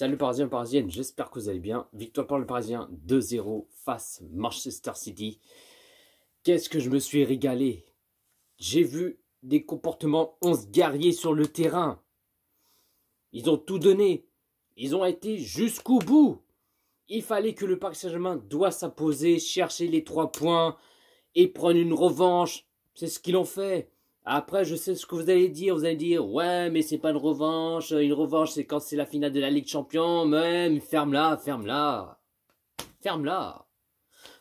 Salut Parisiens, Parisiennes, j'espère que vous allez bien. Victoire pour le Parisien 2-0 face Manchester City. Qu'est-ce que je me suis régalé. J'ai vu des comportements 11 guerriers sur le terrain. Ils ont tout donné. Ils ont été jusqu'au bout. Il fallait que le Paris Saint-Germain doit s'imposer, chercher les 3 points et prendre une revanche. C'est ce qu'ils ont fait. Après, je sais ce que vous allez dire. Vous allez dire, ouais, mais c'est pas une revanche. Une revanche, c'est quand c'est la finale de la Ligue des Champions. Même, ferme-la, ferme-la. Ferme-la.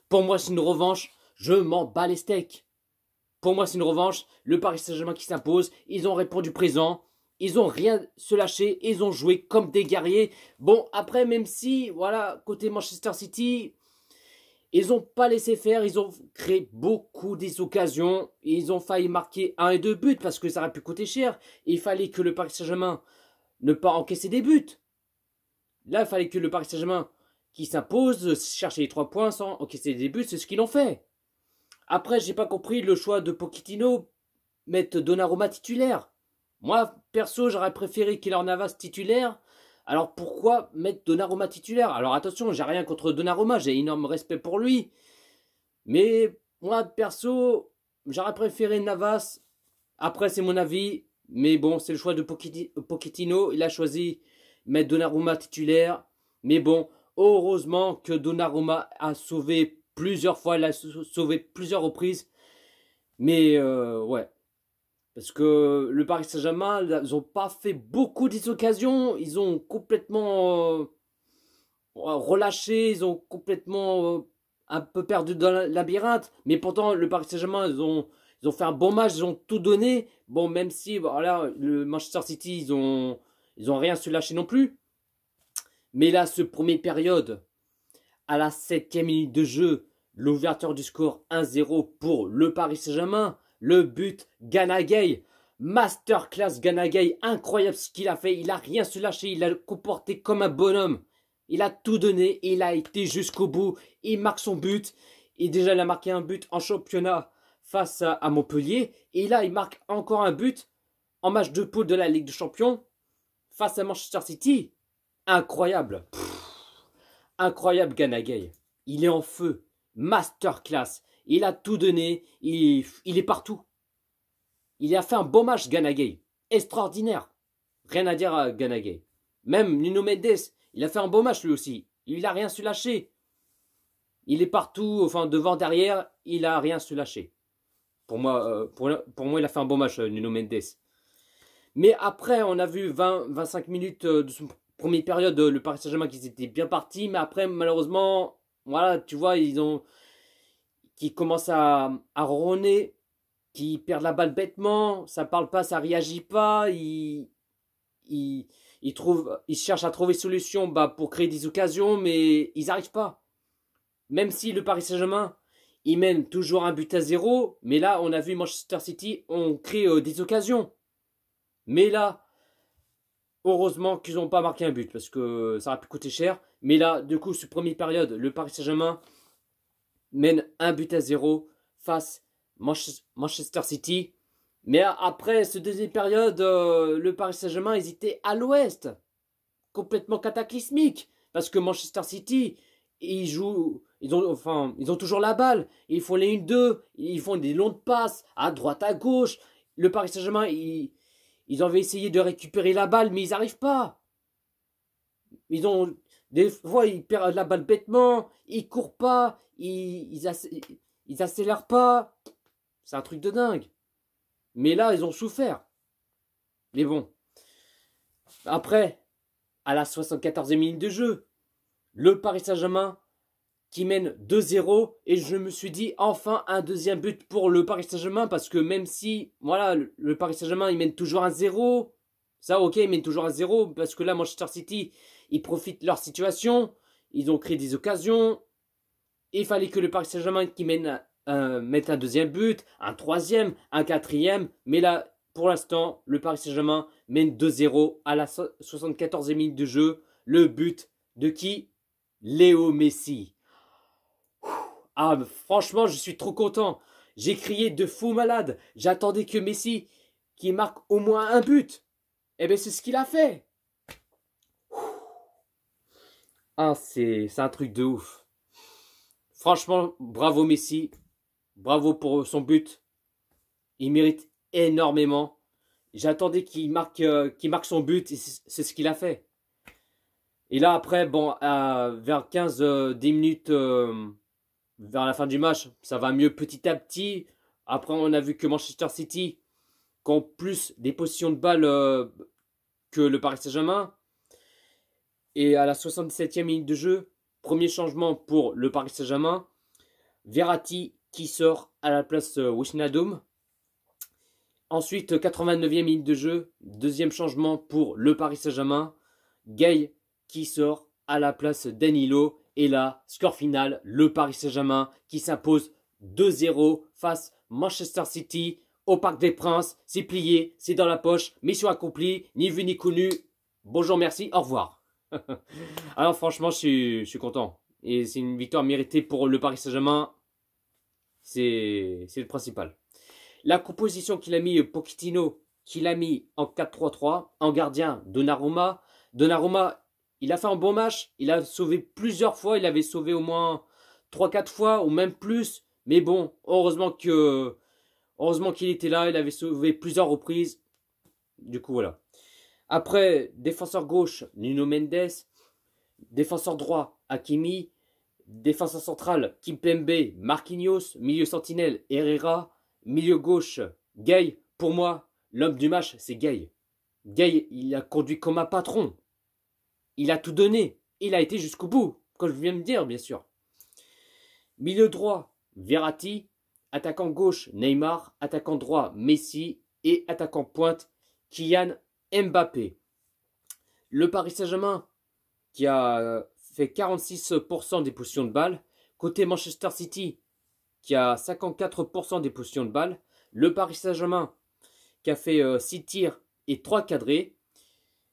Pour moi, c'est une revanche. Je m'en bats les steaks. Pour moi, c'est une revanche. Le Paris Saint-Germain qui s'impose. Ils ont répondu présent. Ils ont rien se lâché. Ils ont joué comme des guerriers. Bon, après, même si, voilà, côté Manchester City, ils n'ont pas laissé faire, ils ont créé beaucoup des occasions. Ils ont failli marquer 1 et 2 buts parce que ça aurait pu coûter cher. Il fallait que le Paris Saint-Germain ne pas encaisser des buts. Là, il fallait que le Paris Saint-Germain qui s'impose, chercher les 3 points sans encaisser des buts, c'est ce qu'ils ont fait. Après, j'ai pas compris le choix de Pochettino mettre Donnarumma titulaire. Moi, perso, j'aurais préféré Keylor Navas titulaire. Alors pourquoi mettre Donnarumma titulaire? Alors attention, j'ai rien contre Donnarumma, j'ai énorme respect pour lui. Mais moi, perso, j'aurais préféré Navas. Après, c'est mon avis. Mais bon, c'est le choix de Pochettino. Il a choisi mettre Donnarumma titulaire. Mais bon, heureusement que Donnarumma a sauvé plusieurs fois. Il a sauvé plusieurs reprises. Mais ouais. Parce que le Paris Saint-Germain, ils n'ont pas fait beaucoup d'occasions. Ils ont complètement relâché. Ils ont complètement un peu perdu dans le labyrinthe. Mais pourtant, le Paris Saint-Germain, ils ont fait un bon match. Ils ont tout donné. Bon, même si, voilà, le Manchester City, ils ont rien su lâcher non plus. Mais là, ce première période, à la 7e minute de jeu, l'ouverture du score 1-0 pour le Paris Saint-Germain. Le but, Gana Gueye, masterclass Gana Gueye, incroyable ce qu'il a fait, il a rien su lâcher, il a comporté comme un bonhomme, il a tout donné, il a été jusqu'au bout, il marque son but, et déjà il a marqué un but en championnat face à Montpellier, et là il marque encore un but en match de poule de la Ligue des Champions face à Manchester City, incroyable, incroyable Gana Gueye, il est en feu, masterclass. Il a tout donné, il est partout. Il a fait un bon match, Gana Gueye. Extraordinaire. Rien à dire à Gana Gueye. Même Nuno Mendes, il a fait un bon match lui aussi. Il a rien su lâcher. Il est partout, enfin devant, derrière, il a rien su lâcher. Pour moi, il a fait un bon match, Nuno Mendes. Mais après, on a vu 20-25 minutes de son première période, le Paris Saint-Germain qui était bien parti. Mais après, malheureusement, voilà, tu vois, qui commencent à ronronner, qui perdent la balle bêtement, ça parle pas, ça réagit pas, ils cherchent à trouver solution pour créer des occasions, mais ils n'arrivent pas. Même si le Paris Saint-Germain, il mène toujours 1-0, mais là, on a vu Manchester City, on crée des occasions. Mais là, heureusement qu'ils n'ont pas marqué un but, parce que ça aurait pu coûter cher. Mais là, du coup, sur première période, le Paris Saint-Germain mène 1-0 face Manchester City. Mais après cette deuxième période, le Paris Saint-Germain hésitait à l'ouest. Complètement cataclysmique. Parce que Manchester City, ils ont toujours la balle. Ils font les 1-2. Ils font des longues passes à droite, à gauche. Le Paris Saint-Germain, ils avaient essayé de récupérer la balle, mais ils n'arrivent pas. Des fois, ils perdent la balle bêtement, ils courent pas, ils accélèrent pas. C'est un truc de dingue. Mais là, ils ont souffert. Mais bon. Après, à la 74e minute de jeu, le Paris Saint-Germain qui mène 2-0. Et je me suis dit, enfin, un deuxième but pour le Paris Saint-Germain. Parce que même si, voilà, le Paris Saint-Germain, il mène toujours 1-0. Ça, ok, ils mènent toujours 1-0. Parce que là, Manchester City, ils profitent de leur situation. Ils ont créé des occasions. Il fallait que le Paris Saint-Germain qui mette un deuxième but, un troisième, un quatrième. Mais là, pour l'instant, le Paris Saint-Germain mène 2-0 à la 74e minute de jeu. Le but de qui? Léo Messi. Ah, franchement, je suis trop content. J'ai crié de fou malade. J'attendais que Messi qui marque au moins un but. Eh bien, c'est ce qu'il a fait. Ah, c'est un truc de ouf. Franchement, bravo Messi. Bravo pour son but. Il mérite énormément. J'attendais qu'il marque son but et c'est ce qu'il a fait. Et là, après, bon, vers 10 minutes, vers la fin du match, ça va mieux petit à petit. Après, on a vu que Manchester City, qui ont plus des positions de balle que le Paris Saint-Germain. Et à la 77e minute de jeu, premier changement pour le Paris Saint-Germain. Verratti qui sort à la place Wijnaldum. Ensuite, 89e minute de jeu, deuxième changement pour le Paris Saint-Germain. Gay qui sort à la place Danilo. Et là, score final, le Paris Saint-Germain qui s'impose 2-0 face Manchester City au Parc des Princes. C'est plié, c'est dans la poche, mission accomplie, ni vu ni connu. Bonjour, merci, au revoir. Alors franchement, je suis content. Et c'est une victoire méritée pour le Paris Saint-Germain. C'est le principal. La composition qu'il a mis Pochettino, qu'il a mis en 4-3-3, en gardien Donnarumma. Donnarumma, il a fait un bon match. Il a sauvé plusieurs fois. Il avait sauvé au moins 3-4 fois ou même plus. Mais bon, heureusement qu'il était là. Il avait sauvé plusieurs reprises. Du coup, voilà. Après, défenseur gauche, Nuno Mendes. Défenseur droit, Hakimi. Défenseur central, Kimpembe, Marquinhos. Milieu sentinelle, Herrera. Milieu gauche, Gay. Pour moi, l'homme du match, c'est Gay. Gay, il a conduit comme un patron. Il a tout donné. Il a été jusqu'au bout, comme je viens de dire, bien sûr. Milieu droit, Verratti. Attaquant gauche, Neymar. Attaquant droit, Messi. Et attaquant pointe, Kylian Mbappé. Le Paris Saint-Germain, qui a fait 46% des positions de balle. Côté Manchester City, qui a 54% des positions de balle. Le Paris Saint-Germain, qui a fait 6 tirs et 3 cadrés.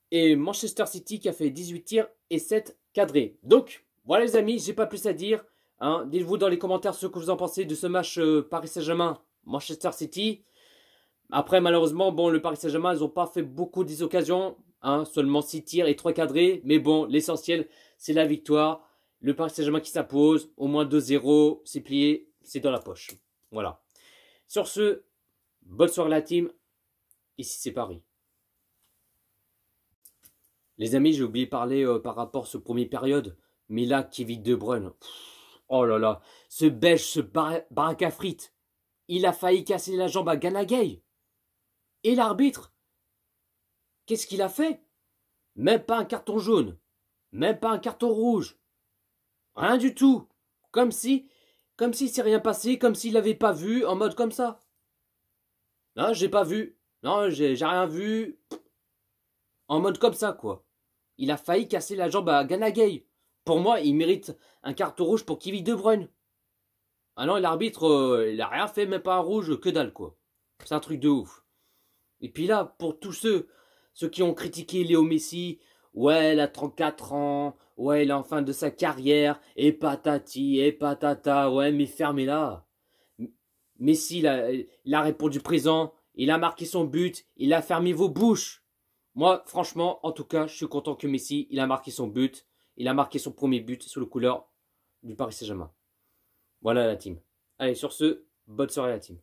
Et Manchester City, qui a fait 18 tirs et 7 cadrés. Donc, voilà les amis, j'ai pas plus à dire. Hein. Dites-vous dans les commentaires ce que vous en pensez de ce match Paris Saint-Germain-Manchester City. Après, malheureusement, bon, le Paris Saint-Germain, ils n'ont pas fait beaucoup d'occasions. Hein, seulement 6 tirs et 3 cadrés. Mais bon, l'essentiel, c'est la victoire. Le Paris Saint-Germain qui s'impose. Au moins 2-0. C'est plié. C'est dans la poche. Voilà. Sur ce, bonne soirée la team. Ici, c'est Paris. Les amis, j'ai oublié de parler par rapport à ce premier période. Mais là, Kevin De Bruyne. Oh là là. Ce Belge, ce baraque à frites. Il a failli casser la jambe à Gana Gueye. Et l'arbitre, qu'est-ce qu'il a fait? Même pas un carton jaune. Même pas un carton rouge. Rien du tout. Comme si c'est rien passé, comme s'il l'avait pas vu, en mode comme ça. Non, j'ai pas vu. Non, j'ai rien vu. En mode comme ça, quoi. Il a failli casser la jambe à Gana Gueye. Pour moi, il mérite un carton rouge pour Kevin De Bruyne. Ah non, l'arbitre, il a rien fait, même pas un rouge, que dalle, quoi. C'est un truc de ouf. Et puis là, pour tous ceux qui ont critiqué Léo Messi, ouais, il a 34 ans, ouais, il est en fin de sa carrière, et patati, et patata, ouais, mais fermez-la. Messi, il a répondu présent, il a marqué son but, il a fermé vos bouches. Moi, franchement, en tout cas, je suis content que Messi, il a marqué son but, il a marqué son premier but sous le couleur du Paris Saint-Germain. Voilà la team. Allez, sur ce, bonne soirée la team.